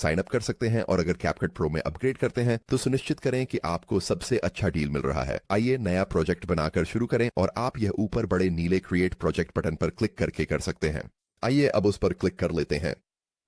Sign up कर सकते हैं और अगर कैपकट प्रो में अपग्रेड करते हैं तो सुनिश्चित करें कि आपको सबसे अच्छा डील मिल रहा है। आइए नया प्रोजेक्ट बनाकर शुरू करें और आप यह ऊपर बड़े नीले क्रिएट प्रोजेक्ट बटन पर क्लिक करके कर सकते हैं। आइए अब उस पर क्लिक कर लेते हैं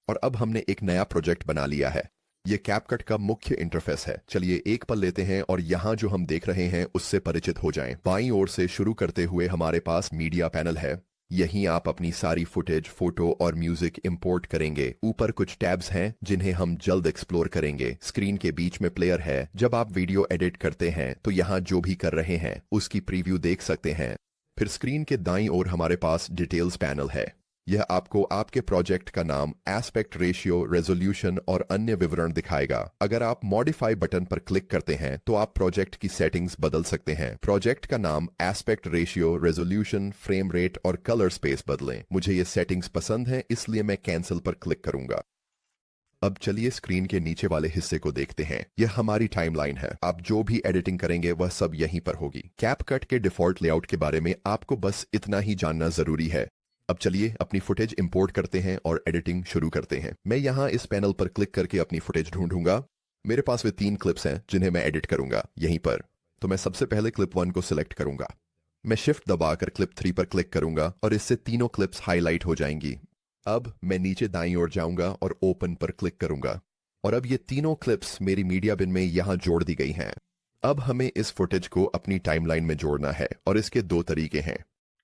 और अब हमने एक नया प्रोजेक्ट बना लिया है। यह कैपकट का मुख्य इंटरफेस है। चलिए एक पल लेते हैं और यहाँ जो हम देख रहे हैं उससे परिचित हो जाएं। बाईं ओर से शुरू करते हुए हमारे पास मीडिया पैनल है। यहीं आप अपनी सारी फुटेज, फोटो और म्यूजिक इंपोर्ट करेंगे। ऊपर कुछ टैब्स हैं जिन्हें हम जल्द एक्सप्लोर करेंगे। स्क्रीन के बीच में प्लेयर है। जब आप वीडियो एडिट करते हैं तो यहाँ जो भी कर रहे हैं उसकी प्रीव्यू देख सकते हैं। फिर स्क्रीन के दाईं ओर हमारे पास डिटेल्स पैनल है। यह आपको आपके प्रोजेक्ट का नाम, एस्पेक्ट रेशियो, रेजोल्यूशन और अन्य विवरण दिखाएगा। अगर आप मॉडिफाई बटन पर क्लिक करते हैं तो आप प्रोजेक्ट की सेटिंग्स बदल सकते हैं। प्रोजेक्ट का नाम, aspect ratio, resolution, frame rate और कलर स्पेस बदलें। मुझे ये सेटिंग्स पसंद हैं इसलिए मैं कैंसिल पर क्लिक करूंगा। अब चलिए स्क्रीन के नीचे वाले हिस्से को देखते हैं। यह हमारी टाइमलाइन है। आप जो भी एडिटिंग करेंगे वह सब यहीं पर होगी। कैपकट के डिफॉल्ट लेआउट के बारे में आपको बस इतना ही जानना जरूरी है। अब चलिए अपनी फुटेज इंपोर्ट करते हैं और एडिटिंग शुरू करते हैं। मैं यहाँ इस पैनल पर क्लिक करके अपनी फुटेज ढूंढूंगा। मेरे पास वे 3 क्लिप्स हैं जिन्हें मैं एडिट करूंगा यहीं पर। तो मैं सबसे पहले क्लिप 1 को सिलेक्ट करूंगा। मैं शिफ्ट दबाकर क्लिप 3 पर क्लिक करूंगा और इससे तीनों क्लिप्स हाईलाइट हो जाएंगी। अब मैं नीचे दाईं ओर जाऊंगा और ओपन पर क्लिक करूंगा और अब ये तीनों क्लिप्स मेरी मीडिया बिन में यहाँ जोड़ दी गई हैं। अब हमें इस फुटेज को अपनी टाइमलाइन में जोड़ना है और इसके 2 तरीके हैं।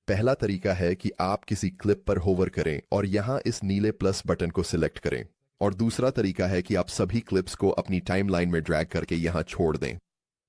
पहला तरीका है कि आप किसी क्लिप पर होवर करें और यहां इस नीले प्लस बटन को सिलेक्ट करें और दूसरा तरीका है कि आप सभी क्लिप्स को अपनी टाइमलाइन में ड्रैग करके यहां छोड़ दें।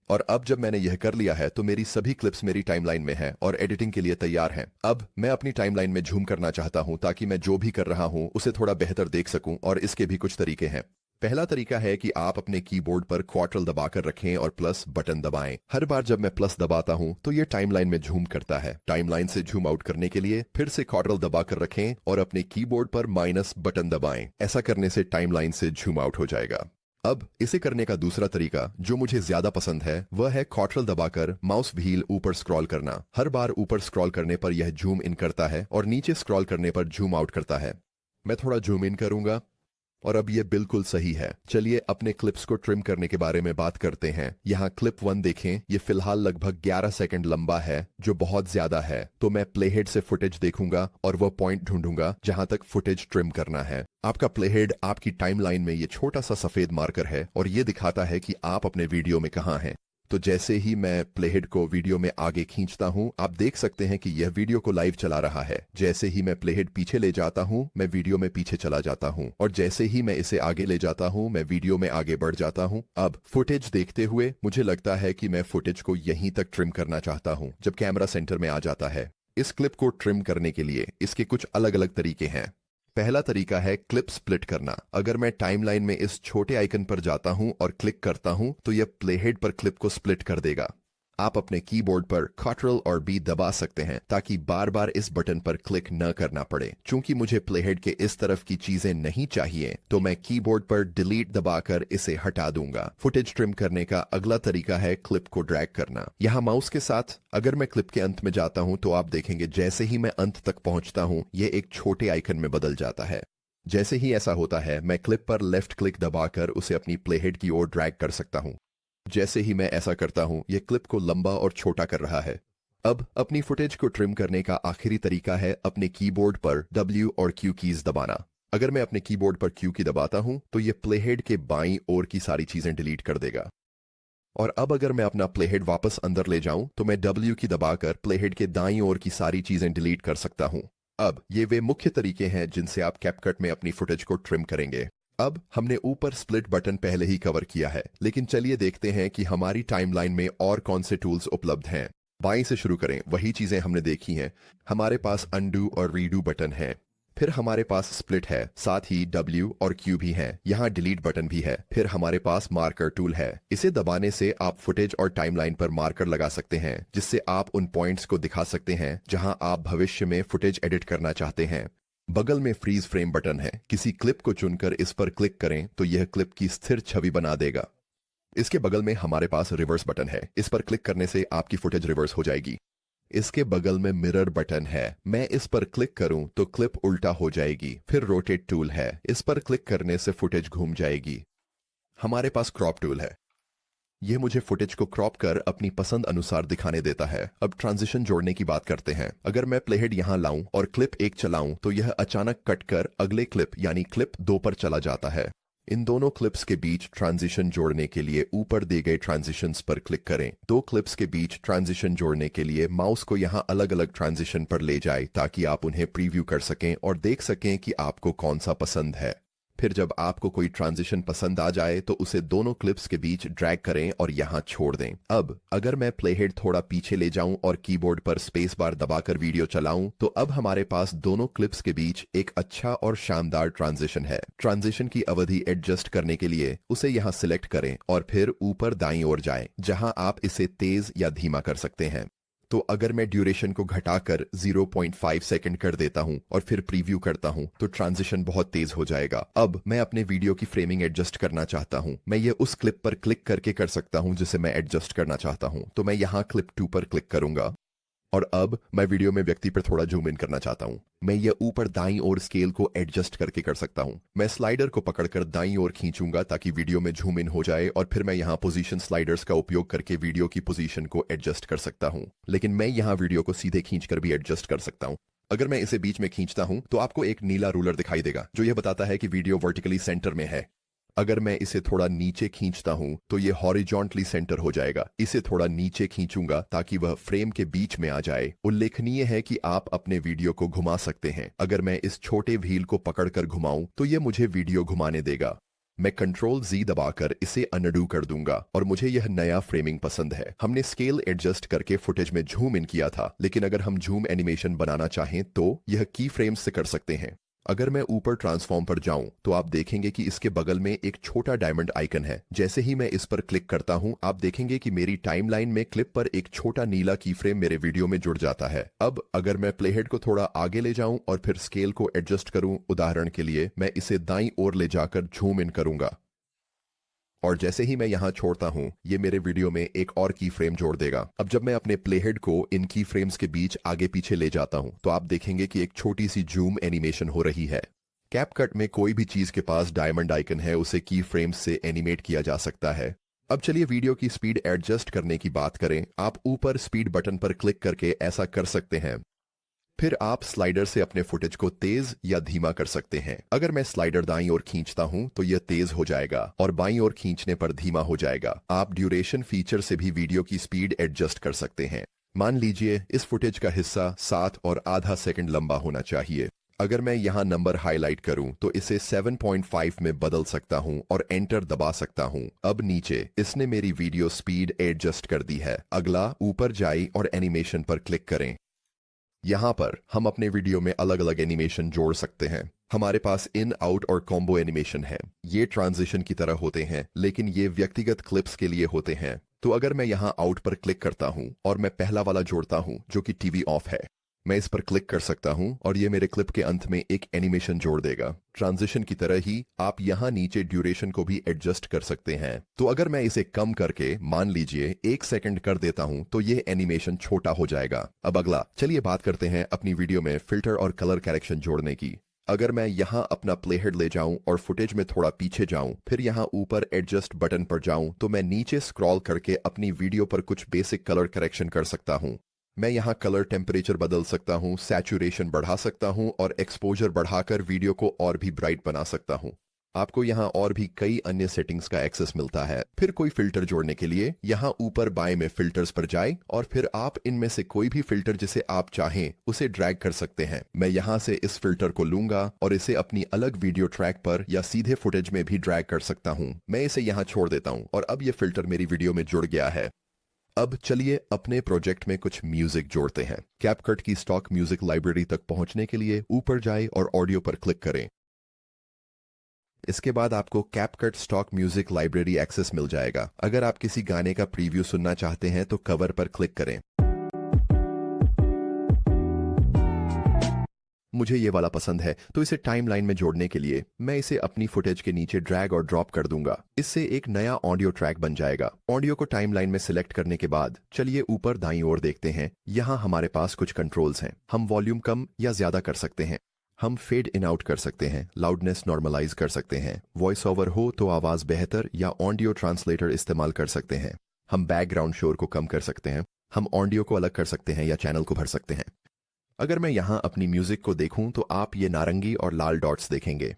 और अब जब मैंने यह कर लिया है तो मेरी सभी क्लिप्स मेरी टाइमलाइन में हैं और एडिटिंग के लिए तैयार हैं। अब मैं अपनी टाइमलाइन में झूम करना चाहता हूं ताकि मैं जो भी कर रहा हूं उसे थोड़ा बेहतर देख सकूं और इसके भी कुछ तरीके हैं। पहला तरीका है कि आप अपने कीबोर्ड पर क्वार्टल दबाकर रखें और प्लस बटन दबाएं। हर बार जब मैं प्लस दबाता हूं तो ये टाइमलाइन में झूम करता है। टाइमलाइन से झूम आउट करने के लिए फिर से क्वार्टल दबाकर रखें और अपने कीबोर्ड पर माइनस बटन दबाएं। ऐसा करने से टाइमलाइन से झूम आउट हो जाएगा। अब इसे करने का दूसरा तरीका जो मुझे ज्यादा पसंद है वह है क्वार्टल दबाकर माउस व्हील ऊपर स्क्रॉल करना। हर बार ऊपर स्क्रॉल करने पर यह झूम इन करता है और नीचे स्क्रॉल करने पर झूम आउट करता है। मैं थोड़ा झूम इन करूंगा और अब ये बिल्कुल सही है। चलिए अपने क्लिप्स को ट्रिम करने के बारे में बात करते हैं। यहाँ क्लिप 1 देखें। ये फिलहाल लगभग 11 सेकंड लंबा है जो बहुत ज्यादा है। तो मैं प्लेहेड से फुटेज देखूंगा और वह पॉइंट ढूंढूंगा जहां तक फुटेज ट्रिम करना है। आपका प्लेहेड आपकी टाइमलाइन में ये छोटा सा सफेद मार्कर है और ये दिखाता है कि आप अपने वीडियो में कहाँ हैं। तो जैसे ही मैं प्लेहेड को वीडियो में आगे खींचता हूं आप देख सकते हैं कि यह वीडियो को लाइव चला रहा है। जैसे ही मैं प्लेहेड पीछे ले जाता हूं मैं वीडियो में पीछे चला जाता हूं और जैसे ही मैं इसे आगे ले जाता हूं मैं वीडियो में आगे बढ़ जाता हूं। अब फुटेज देखते हुए मुझे लगता है कि मैं फुटेज को यहीं तक ट्रिम करना चाहता हूं जब कैमरा सेंटर में आ जाता है। इस क्लिप को ट्रिम करने के लिए इसके कुछ अलग अलग तरीके हैं। पहला तरीका है क्लिप स्प्लिट करना। अगर मैं टाइमलाइन में इस छोटे आइकन पर जाता हूं और क्लिक करता हूं तो यह प्लेहेड पर क्लिप को स्प्लिट कर देगा। आप अपने कीबोर्ड पर Ctrl और B दबा सकते हैं ताकि बार बार इस बटन पर क्लिक न करना पड़े। चूंकि मुझे प्लेहेड के इस तरफ की चीजें नहीं चाहिए तो मैं कीबोर्ड पर डिलीट दबाकर इसे हटा दूंगा। फुटेज ट्रिम करने का अगला तरीका है क्लिप को ड्रैग करना। यहाँ माउस के साथ अगर मैं क्लिप के अंत में जाता हूं तो आप देखेंगे जैसे ही मैं अंत तक पहुंचता हूं ये एक छोटे आइकन में बदल जाता है। जैसे ही ऐसा होता है मैं क्लिप पर लेफ्ट क्लिक दबाकर उसे अपनी प्लेहेड की ओर ड्रैग कर सकता हूं। जैसे ही मैं ऐसा करता हूं यह क्लिप को लंबा और छोटा कर रहा है। अब अपनी फुटेज को ट्रिम करने का आखिरी तरीका है अपने कीबोर्ड पर W और Q कीज दबाना। अगर मैं अपने कीबोर्ड पर Q की दबाता हूं तो यह प्लेहेड के बाईं ओर की सारी चीजें डिलीट कर देगा। और अब अगर मैं अपना प्लेहेड वापस अंदर ले जाऊं तो मैं W की दबाकर प्लेहेड के दाईं ओर की सारी चीजें डिलीट कर सकता हूं। अब ये वे मुख्य तरीके हैं जिनसे आप कैपकट में अपनी फुटेज को ट्रिम करेंगे। अब हमने ऊपर स्प्लिट बटन पहले ही कवर किया है, लेकिन चलिए देखते हैं कि हमारी टाइमलाइन में और कौन से टूल्स उपलब्ध हैं। बाएं से शुरू करें। वही चीजें हमने देखी हैं। हमारे पास अनडू और रीडू बटन है। फिर हमारे पास स्प्लिट है, साथ ही W और Q भी है। यहाँ डिलीट बटन भी है। फिर हमारे पास मार्कर टूल है। इसे दबाने से आप फुटेज और टाइमलाइन पर मार्कर लगा सकते हैं जिससे आप उन पॉइंट्स को दिखा सकते हैं जहां आप भविष्य में फुटेज एडिट करना चाहते हैं। बगल में फ्रीज फ्रेम बटन है। किसी क्लिप को चुनकर इस पर क्लिक करें तो यह क्लिप की स्थिर छवि बना देगा। इसके बगल में हमारे पास रिवर्स बटन है। इस पर क्लिक करने से आपकी फुटेज रिवर्स हो जाएगी। इसके बगल में मिरर बटन है। मैं इस पर क्लिक करूं तो क्लिप उल्टा हो जाएगी। फिर रोटेट टूल है, इस पर क्लिक करने से फुटेज घूम जाएगी। हमारे पास क्रॉप टूल है, यह मुझे फुटेज को क्रॉप कर अपनी पसंद अनुसार दिखाने देता है। अब ट्रांजिशन जोड़ने की बात करते हैं। अगर मैं प्लेहेड यहां लाऊं और क्लिप 1 चलाऊं तो यह अचानक कट कर अगले क्लिप यानी क्लिप 2 पर चला जाता है। इन दोनों क्लिप्स के बीच ट्रांजिशन जोड़ने के लिए ऊपर दिए गए ट्रांजिशंस पर क्लिक करें। 2 क्लिप्स के बीच ट्रांजिशन जोड़ने के लिए माउस को यहां अलग अलग ट्रांजिशन पर ले जाए ताकि आप उन्हें प्रीव्यू कर सकें और देख सकें कि आपको कौन सा पसंद है। फिर जब आपको कोई ट्रांजिशन पसंद आ जाए तो उसे दोनों क्लिप्स के बीच ड्रैग करें और यहां छोड़ दें। अब अगर मैं प्लेहेड थोड़ा पीछे ले जाऊं और कीबोर्ड पर स्पेस बार दबाकर वीडियो चलाऊं तो अब हमारे पास दोनों क्लिप्स के बीच एक अच्छा और शानदार ट्रांजिशन है। ट्रांजिशन की अवधि एडजस्ट करने के लिए उसे यहां सिलेक्ट करें और फिर ऊपर दाईं ओर जाएं, जहां आप इसे तेज या धीमा कर सकते हैं। तो अगर मैं ड्यूरेशन को घटाकर 0.5 सेकंड कर देता हूं और फिर प्रीव्यू करता हूं तो ट्रांजिशन बहुत तेज हो जाएगा। अब मैं अपने वीडियो की फ्रेमिंग एडजस्ट करना चाहता हूं। मैं ये उस क्लिप पर क्लिक करके कर सकता हूं जिसे मैं एडजस्ट करना चाहता हूं। तो मैं यहां क्लिप 2 पर क्लिक करूंगा और अब मैं वीडियो में व्यक्ति पर थोड़ा जूम इन करना चाहता हूं। मैं ये ऊपर दाईं ओर स्केल को एडजस्ट करके कर सकता हूं। मैं स्लाइडर को पकड़कर दाईं ओर खींचूंगा ताकि वीडियो में जूम इन हो जाए और फिर मैं यहां पोजीशन स्लाइडर्स का उपयोग करके वीडियो की पोजीशन को एडजस्ट कर सकता हूं। लेकिन मैं यहां वीडियो को सीधे खींचकर भी एडजस्ट कर सकता हूं। अगर मैं इसे बीच में खींचता हूं तो आपको एक नीला रूलर दिखाई देगा जो यह बताता है कि वीडियो वर्टिकली सेंटर में है। अगर मैं इसे थोड़ा नीचे खींचता हूं तो ये हॉरिजॉन्टली सेंटर हो जाएगा। इसे थोड़ा नीचे खींचूंगा ताकि वह फ्रेम के बीच में आ जाए। उल्लेखनीय है कि आप अपने वीडियो को घुमा सकते हैं। अगर मैं इस छोटे व्हील को पकड़कर घुमाऊं तो ये मुझे वीडियो घुमाने देगा। मैं कंट्रोल Z दबाकर इसे अनडू कर दूंगा और मुझे यह नया फ्रेमिंग पसंद है। हमने स्केल एडजस्ट करके फुटेज में जूम इन किया था, लेकिन अगर हम जूम एनिमेशन बनाना चाहें तो यह की फ्रेम्स से कर सकते हैं। अगर मैं ऊपर ट्रांसफॉर्म पर जाऊं तो आप देखेंगे कि इसके बगल में एक छोटा डायमंड आइकन है। जैसे ही मैं इस पर क्लिक करता हूं आप देखेंगे कि मेरी टाइमलाइन में क्लिप पर एक छोटा नीला की फ्रेम मेरे वीडियो में जुड़ जाता है। अब अगर मैं प्लेहेड को थोड़ा आगे ले जाऊं और फिर स्केल को एडजस्ट करूं, उदाहरण के लिए मैं इसे दाईं ओर ले जाकर जूम इन करूंगा और जैसे ही मैं यहां छोड़ता हूं ये मेरे वीडियो में एक और की फ्रेम जोड़ देगा। अब जब मैं अपने प्लेहेड को इन की फ्रेम्स के बीच आगे पीछे ले जाता हूं तो आप देखेंगे कि एक छोटी सी जूम एनिमेशन हो रही है। कैपकट में कोई भी चीज के पास डायमंड आइकन है उसे की फ्रेम्स से एनिमेट किया जा सकता है। अब चलिए वीडियो की स्पीड एडजस्ट करने की बात करें। आप ऊपर स्पीड बटन पर क्लिक करके ऐसा कर सकते हैं। फिर आप स्लाइडर से अपने फुटेज को तेज या धीमा कर सकते हैं। अगर मैं स्लाइडर दाईं ओर खींचता हूं तो यह तेज हो जाएगा और बाईं ओर खींचने पर धीमा हो जाएगा। आप ड्यूरेशन फीचर से भी वीडियो की स्पीड एडजस्ट कर सकते हैं। मान लीजिए इस फुटेज का हिस्सा 7.5 सेकंड लंबा होना चाहिए। अगर मैं यहां नंबर हाईलाइट करूं तो इसे 7.5 में बदल सकता हूं और एंटर दबा सकता हूं। अब नीचे इसने मेरी वीडियो स्पीड एडजस्ट कर दी है। अगला ऊपर जाए और एनिमेशन पर क्लिक करें। यहां पर हम अपने वीडियो में अलग अलग एनिमेशन जोड़ सकते हैं। हमारे पास इन, आउट और कॉम्बो एनिमेशन है। ये ट्रांजिशन की तरह होते हैं लेकिन ये व्यक्तिगत क्लिप्स के लिए होते हैं। तो अगर मैं यहां आउट पर क्लिक करता हूं और मैं पहला वाला जोड़ता हूं जो कि टीवी ऑफ है, मैं इस पर क्लिक कर सकता हूं और ये मेरे क्लिप के अंत में एक एनिमेशन जोड़ देगा। ट्रांजिशन की तरह ही आप यहां नीचे ड्यूरेशन को भी एडजस्ट कर सकते हैं। तो अगर मैं इसे कम करके मान लीजिए 1 सेकंड कर देता हूं तो ये एनिमेशन छोटा हो जाएगा। अब अगला चलिए बात करते हैं अपनी वीडियो में फिल्टर और कलर करेक्शन जोड़ने की। अगर मैं यहां अपना प्लेहेड ले जाऊं और फुटेज में थोड़ा पीछे जाऊं, फिर यहां ऊपर एडजस्ट बटन पर जाऊं तो मैं नीचे स्क्रॉल करके अपनी वीडियो पर कुछ बेसिक कलर करेक्शन कर सकता हूं। मैं यहां कलर टेम्परेचर बदल सकता हूं, सैचुरेशन बढ़ा सकता हूं और एक्सपोजर बढ़ाकर वीडियो को और भी ब्राइट बना सकता हूं। आपको यहां और भी कई अन्य सेटिंग्स का एक्सेस मिलता है। फिर कोई फिल्टर जोड़ने के लिए यहां ऊपर बाएं में फिल्टर्स पर जाएं और फिर आप इनमें से कोई भी फिल्टर जिसे आप चाहें उसे ड्रैग कर सकते हैं। मैं यहां से इस फिल्टर को लूंगा और इसे अपनी अलग वीडियो ट्रैक पर या सीधे फुटेज में भी ड्रैग कर सकता हूं। मैं इसे यहां छोड़ देता हूं और अब यह फिल्टर मेरी वीडियो में जुड़ गया है। अब चलिए अपने प्रोजेक्ट में कुछ म्यूजिक जोड़ते हैं। कैपकट की स्टॉक म्यूजिक लाइब्रेरी तक पहुंचने के लिए ऊपर जाएं और ऑडियो पर क्लिक करें। इसके बाद आपको CapCut stock music library access मिल जाएगा। अगर आप किसी गाने का प्रीव्यू सुनना चाहते हैं तो कवर पर क्लिक करें। मुझे ये वाला पसंद है तो इसे टाइमलाइन में जोड़ने के लिए मैं इसे अपनी फुटेज के नीचे ड्रैग और ड्रॉप कर दूंगा। इससे एक नया ऑडियो ट्रैक बन जाएगा। ऑडियो को टाइमलाइन में सिलेक्ट करने के बाद चलिए ऊपर दाईं ओर देखते हैं। यहाँ हमारे पास कुछ कंट्रोल्स हैं। हम वॉल्यूम कम या ज्यादा कर सकते हैं, हम फेड इन आउट कर सकते हैं, लाउडनेस नॉर्मलाइज कर सकते हैं, वॉइस ओवर हो तो आवाज बेहतर या ऑडियो ट्रांसलेटर इस्तेमाल कर सकते हैं, हम बैकग्राउंड शोर को कम कर सकते हैं, हम ऑडियो को अलग कर सकते हैं या चैनल को भर सकते हैं। अगर मैं यहाँ अपनी म्यूजिक को देखूं तो आप ये नारंगी और लाल डॉट्स देखेंगे।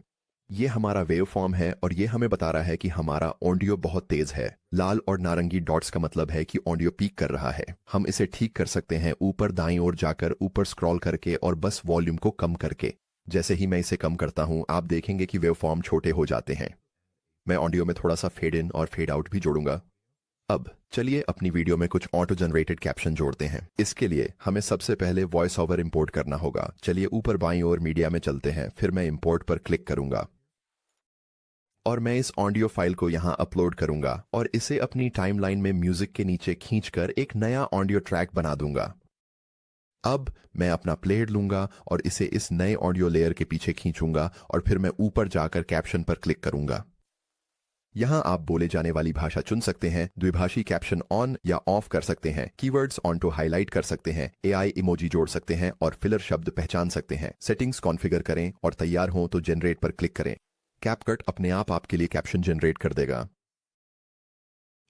ये हमारा वेव फॉर्म है और ये हमें बता रहा है कि हमारा ऑडियो बहुत तेज है। लाल और नारंगी डॉट्स का मतलब है कि ऑडियो पीक कर रहा है। हम इसे ठीक कर सकते हैं ऊपर दाईं ओर जाकर, ऊपर स्क्रॉल करके और बस वॉल्यूम को कम करके। जैसे ही मैं इसे कम करता हूं आप देखेंगे कि वेव फॉर्म छोटे हो जाते हैं। मैं ऑडियो में थोड़ा सा फेड इन और फेड आउट भी जोड़ूंगा। अब चलिए अपनी वीडियो में कुछ ऑटो जनरेटेड कैप्शन जोड़ते हैं। इसके लिए हमें सबसे पहले वॉइस ओवर इंपोर्ट करना होगा। चलिए ऊपर बाईं ओर मीडिया में चलते हैं, फिर मैं इंपोर्ट पर क्लिक करूंगा और मैं इस ऑडियो फाइल को यहां अपलोड करूंगा और इसे अपनी टाइमलाइन में म्यूजिक के नीचे खींचकर एक नया ऑडियो ट्रैक बना दूंगा। अब मैं अपना प्लेयर लूंगा और इसे इस नए ऑडियो लेयर के पीछे खींचूंगा और फिर मैं ऊपर जाकर कैप्शन पर क्लिक करूंगा। यहां आप बोले जाने वाली भाषा चुन सकते हैं, द्विभाषी कैप्शन ऑन या ऑफ कर सकते हैं, कीवर्ड्स ऑन टू हाईलाइट कर सकते हैं, एआई इमोजी जोड़ सकते हैं और फिलर शब्द पहचान सकते हैं। सेटिंग्स कॉन्फ़िगर करें और तैयार हों तो जनरेट पर क्लिक करें। कैपकट अपने आप आपके लिए कैप्शन जनरेट कर देगा।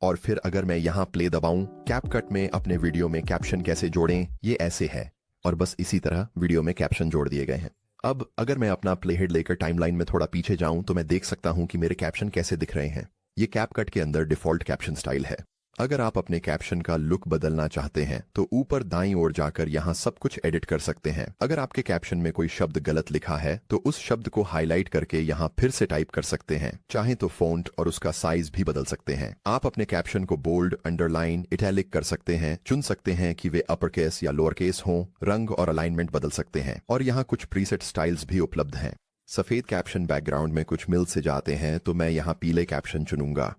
और फिर अगर मैं यहां प्ले दबाऊं, कैपकट में अपने वीडियो में कैप्शन कैसे जोड़ें ये ऐसे है और बस इसी तरह वीडियो में कैप्शन जोड़ दिए गए हैं। अब अगर मैं अपना प्लेहेड लेकर टाइमलाइन में थोड़ा पीछे जाऊं तो मैं देख सकता हूं कि मेरे कैप्शन कैसे दिख रहे हैं। ये कैपकट के अंदर डिफॉल्ट कैप्शन स्टाइल है। अगर आप अपने कैप्शन का लुक बदलना चाहते हैं तो ऊपर दाईं ओर जाकर यहां सब कुछ एडिट कर सकते हैं। अगर आपके कैप्शन में कोई शब्द गलत लिखा है तो उस शब्द को हाईलाइट करके यहां फिर से टाइप कर सकते हैं। चाहे तो फॉन्ट और उसका साइज भी बदल सकते हैं। आप अपने कैप्शन को बोल्ड, अंडरलाइन, इटैलिक कर सकते हैं, चुन सकते हैं कि वे अपर केस या लोअर केस हों, रंग और अलाइनमेंट बदल सकते हैं और यहाँ कुछ प्रीसेट स्टाइल्स भी उपलब्ध हैं। सफेद कैप्शन बैकग्राउंड में कुछ मिल से जाते हैं तो मैं यहाँ पीले कैप्शन चुनूंगा।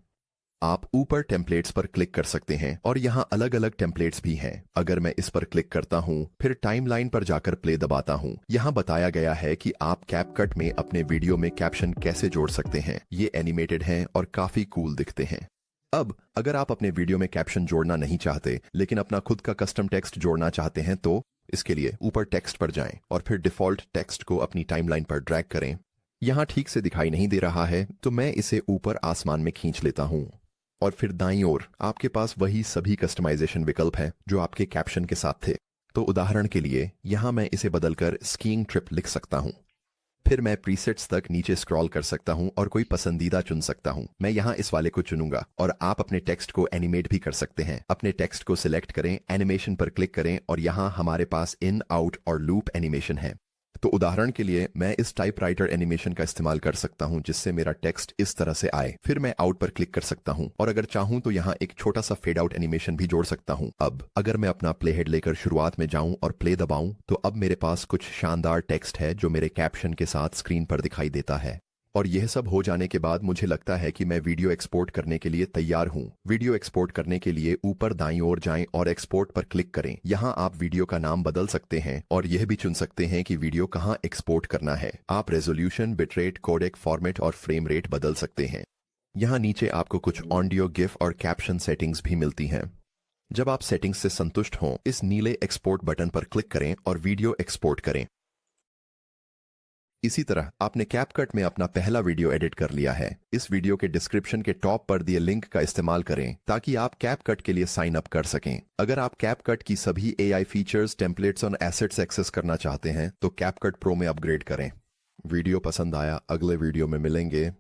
आप ऊपर टेम्पलेट्स पर क्लिक कर सकते हैं और यहाँ अलग अलग टेम्पलेट्स भी हैं। अगर मैं इस पर क्लिक करता हूँ फिर टाइमलाइन पर जाकर प्ले दबाता हूँ, यहाँ बताया गया है कि आप कैपकट में अपने वीडियो में कैप्शन कैसे जोड़ सकते हैं। ये एनिमेटेड हैं और काफी कूल दिखते हैं। अब अगर आप अपने वीडियो में कैप्शन जोड़ना नहीं चाहते लेकिन अपना खुद का कस्टम टेक्स्ट जोड़ना चाहते हैं तो इसके लिए ऊपर टेक्स्ट पर जाएं और फिर डिफॉल्ट टेक्स्ट को अपनी टाइमलाइन पर ड्रैग करें। यहाँ ठीक से दिखाई नहीं दे रहा है तो मैं इसे ऊपर आसमान में खींच लेता हूँ और फिर दाईं ओर आपके पास वही सभी कस्टमाइजेशन विकल्प हैं जो आपके कैप्शन के साथ थे। तो उदाहरण के लिए यहाँ मैं इसे बदलकर स्कीइंग ट्रिप लिख सकता हूँ। फिर मैं प्रीसेट्स तक नीचे स्क्रॉल कर सकता हूँ और कोई पसंदीदा चुन सकता हूँ। मैं यहाँ इस वाले को चुनूंगा और आप अपने टेक्स्ट को एनिमेट भी कर सकते हैं। अपने टेक्स्ट को सिलेक्ट करें, एनिमेशन पर क्लिक करें और यहाँ हमारे पास इन, आउट और लूप एनिमेशन है। तो उदाहरण के लिए मैं इस टाइपराइटर एनिमेशन का इस्तेमाल कर सकता हूं जिससे मेरा टेक्स्ट इस तरह से आए। फिर मैं आउट पर क्लिक कर सकता हूं और अगर चाहूं तो यहां एक छोटा सा फेड आउट एनिमेशन भी जोड़ सकता हूं। अब अगर मैं अपना प्लेहेड लेकर शुरुआत में जाऊं और प्ले दबाऊं तो अब मेरे पास कुछ शानदार टेक्स्ट है जो मेरे कैप्शन के साथ स्क्रीन पर दिखाई देता है। और यह सब हो जाने के बाद मुझे लगता है कि मैं वीडियो एक्सपोर्ट करने के लिए तैयार हूं। वीडियो एक्सपोर्ट करने के लिए ऊपर दाईं ओर जाएं और एक्सपोर्ट पर क्लिक करें। यहां आप वीडियो का नाम बदल सकते हैं और यह भी चुन सकते हैं कि वीडियो कहां एक्सपोर्ट करना है। आप रेजोल्यूशन, बिटरेट, कोडेक फॉर्मेट और फ्रेम रेट बदल सकते हैं। यहां नीचे आपको कुछ ऑडियो, गिफ और कैप्शन सेटिंग्स भी मिलती हैं। जब आप सेटिंग्स से संतुष्ट हों इस नीले एक्सपोर्ट बटन पर क्लिक करें और वीडियो एक्सपोर्ट करें। इसी तरह आपने कैपकट में अपना पहला वीडियो एडिट कर लिया है। इस वीडियो के डिस्क्रिप्शन के टॉप पर दिए लिंक का इस्तेमाल करें ताकि आप कैपकट के लिए साइन अप कर सकें। अगर आप कैपकट की सभी एआई फीचर्स, टेम्पलेट्स और एसेट्स एक्सेस करना चाहते हैं तो कैपकट प्रो में अपग्रेड करें। वीडियो पसंद आया, अगले वीडियो में मिलेंगे।